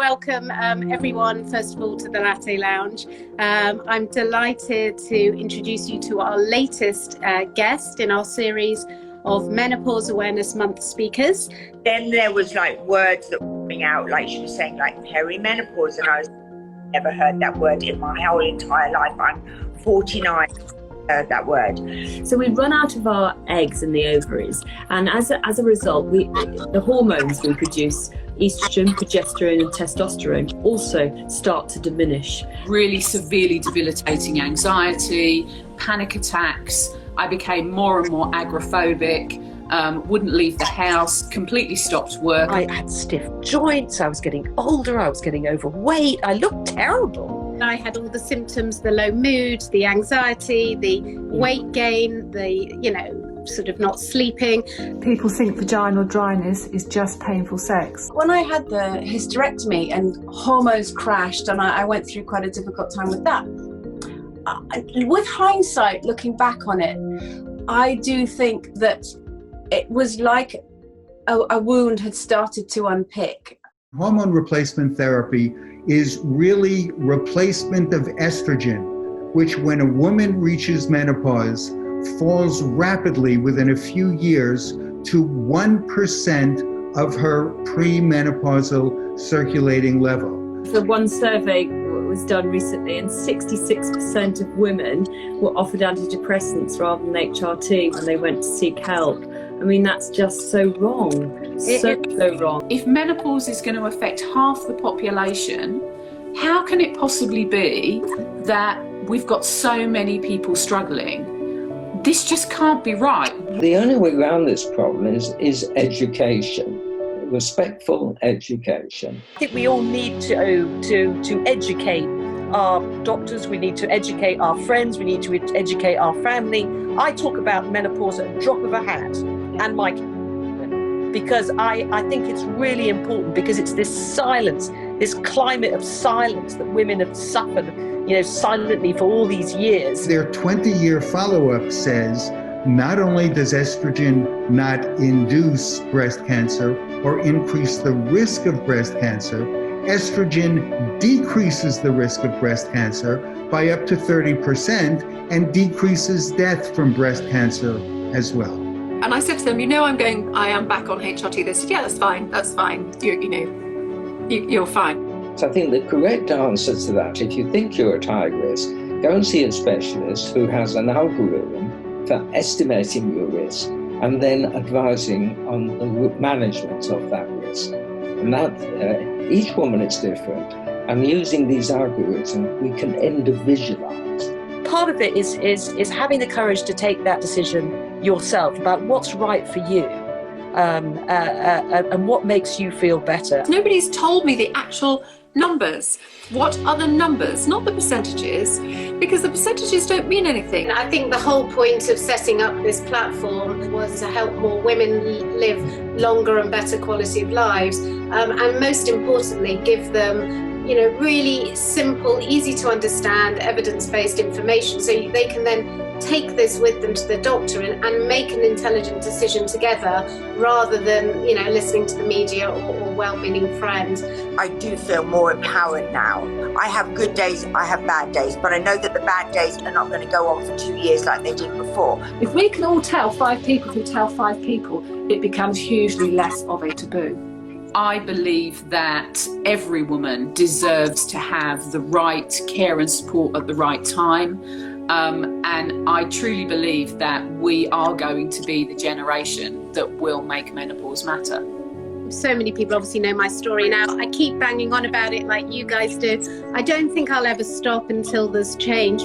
Welcome everyone, first of all, to the Latte Lounge. I'm delighted to introduce you to our latest guest in our series of Menopause Awareness Month speakers. Then there was like words that were coming out, like she was saying, like peri-menopause, and I never heard that word in my whole entire life. I'm 49. Heard that word. So we run out of our eggs in the ovaries, and as a result, the hormones we produce, estrogen, progesterone and testosterone, also start to diminish. Really severely debilitating anxiety, panic attacks. I became more and more agoraphobic, wouldn't leave the house, completely stopped work. I had stiff joints, I was getting older, I was getting overweight, I looked terrible. I had all the symptoms, the low mood, the anxiety, the weight gain, the, sort of not sleeping. People think vaginal dryness is just painful sex. When I had the hysterectomy and hormones crashed, and I went through quite a difficult time with that, with hindsight, looking back on it, I do think that it was like a wound had started to unpick. Hormone replacement therapy is really replacement of estrogen, which when a woman reaches menopause, falls rapidly within a few years to 1% of her premenopausal circulating level. So one survey was done recently, and 66% of women were offered antidepressants rather than HRT when they went to seek help. I mean, that's just so wrong, so wrong. If menopause is going to affect half the population, how can it possibly be that we've got so many people struggling? This just can't be right. The only way around this problem is education, respectful education. I think we all need to educate our doctors, we need to educate our friends, we need to educate our family. I talk about menopause at a drop of a hat, and my because I think it's really important, because it's this silence, this climate of silence that women have suffered, silently for all these years. Their 20-year follow-up says not only does estrogen not induce breast cancer or increase the risk of breast cancer, estrogen decreases the risk of breast cancer by up to 30% and decreases death from breast cancer as well. And I said to them, I am back on HRT. They said, yeah, that's fine. You're fine. So I think the correct answer to that, if you think you're at high risk, go and see a specialist who has an algorithm for estimating your risk and then advising on the management of that risk. And that each woman is different, and using these algorithms, we can individualize. Part of it is having the courage to take that decision yourself about what's right for you, and what makes you feel better. Nobody's told me the actual numbers. What are the numbers? Not the percentages, because the percentages don't mean anything. I think the whole point of setting up this platform was to help more women live longer and better quality of lives, and most importantly, give them really simple, easy to understand, evidence-based information, so they can then take this with them to the doctor and make an intelligent decision together, rather than listening to the media or well-meaning friends. I do feel more empowered now. I have good days, I have bad days, but I know that the bad days are not going to go on for 2 years like they did before. If we can all tell 5 people who tell 5 people, it becomes hugely less of a taboo. I believe that every woman deserves to have the right care and support at the right time. And I truly believe that we are going to be the generation that will make menopause matter. So many people obviously know my story now. I keep banging on about it like you guys do. I don't think I'll ever stop until there's change.